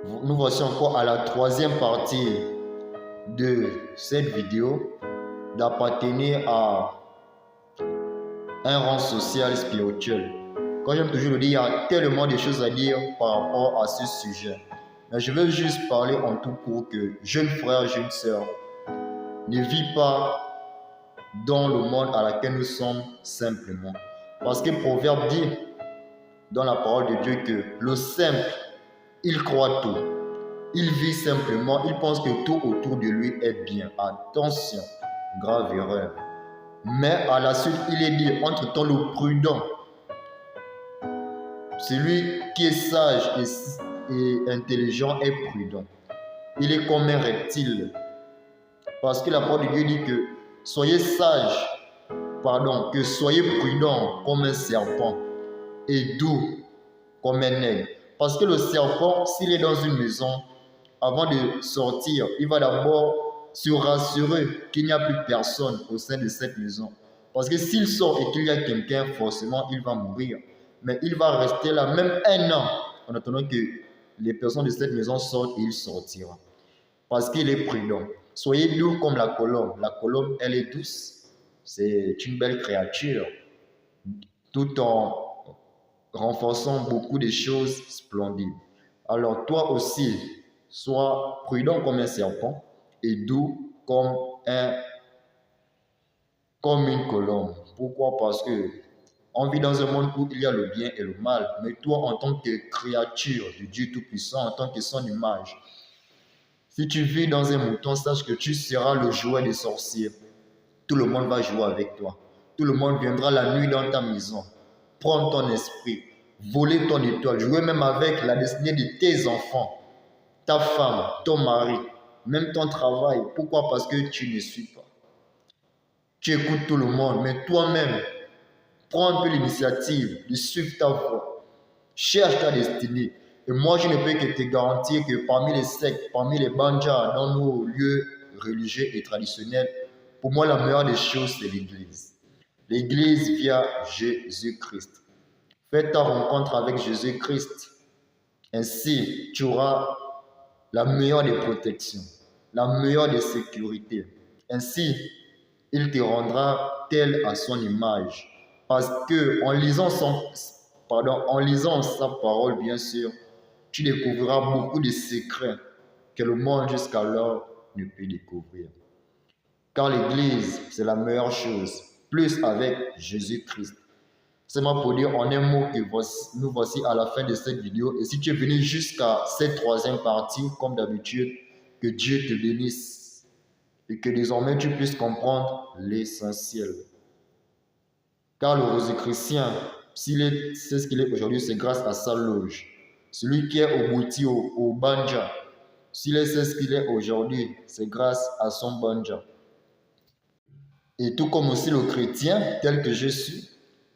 Nous voici encore à la troisième partie de cette vidéo, d'appartenir à un rang social spirituel. Comme j'aime toujours le dire, il y a tellement de choses à dire par rapport à ce sujet. Mais je veux juste parler en tout court que jeune frère, jeune sœur, ne vis pas dans le monde à laquelle nous sommes simplement. Parce que Proverbe dit dans la parole de Dieu que le simple, il croit tout. Il vit simplement, il pense que tout autour de lui est bien. Attention, grave erreur. Mais à la suite, il est dit, entre-temps le prudent, celui qui est sage et intelligent est prudent. Il est comme un reptile. Parce que la parole de Dieu dit que soyez sages, que soyez prudents comme un serpent et doux comme un aigle. Parce que le serpent, s'il est dans une maison, avant de sortir, il va d'abord se rassurer qu'il n'y a plus personne au sein de cette maison. Parce que s'il sort et qu'il y a quelqu'un, forcément, il va mourir. Mais il va rester là même un an en attendant que les personnes de cette maison sortent et il sortira. Parce qu'il est prudent. Soyez doux comme la colombe. La colombe, elle est douce. C'est une belle créature. Tout en renforçant beaucoup de choses splendides. Alors toi aussi, sois prudent comme un serpent et doux comme une colombe. Pourquoi? Parce que on vit dans un monde où il y a le bien et le mal. Mais toi, en tant que créature de Dieu Tout-Puissant, en tant que son image, si tu vis dans un mouton, sache que tu seras le jouet des sorciers. Tout le monde va jouer avec toi. Tout le monde viendra la nuit dans ta maison, prendre ton esprit, voler ton étoile, jouer même avec la destinée de tes enfants, ta femme, ton mari, même ton travail. Pourquoi? Parce que tu ne suis pas. Tu écoutes tout le monde, mais toi-même, prends un peu l'initiative de suivre ta voie. Cherche ta destinée. Et moi, je ne peux que te garantir que parmi les sectes, parmi les banjas, dans nos lieux religieux et traditionnels, pour moi, la meilleure des choses, c'est l'Église. L'Église via Jésus-Christ. Fais ta rencontre avec Jésus-Christ. Ainsi, tu auras la meilleure des protections, la meilleure des sécurités. Ainsi, il te rendra tel à son image. Parce que en lisant sa parole, bien sûr, tu découvriras beaucoup de secrets que le monde jusqu'alors ne peut découvrir. Car l'Église, c'est la meilleure chose, plus avec Jésus-Christ. C'est moi pour dire en un mot que nous voici à la fin de cette vidéo. Et si tu es venu jusqu'à cette troisième partie, comme d'habitude, que Dieu te bénisse et que désormais tu puisses comprendre l'essentiel. Car le Rosicrucien, s'il c'est ce qu'il est aujourd'hui, c'est grâce à sa loge. Celui qui est au Bouti, au Banja, s'il est ce qu'il est aujourd'hui, c'est grâce à son Banja. Et tout comme aussi le chrétien, tel que je suis,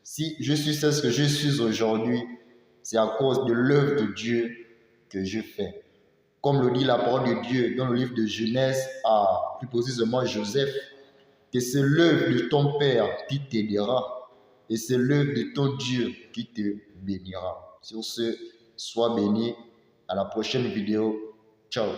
si je suis ce que je suis aujourd'hui, c'est à cause de l'œuvre de Dieu que je fais. Comme le dit la parole de Dieu dans le livre de Genèse, à plus précisément Joseph, que c'est l'œuvre de ton Père qui t'aidera et c'est l'œuvre de ton Dieu qui te bénira. Sur ce, sois béni. À la prochaine vidéo. Ciao.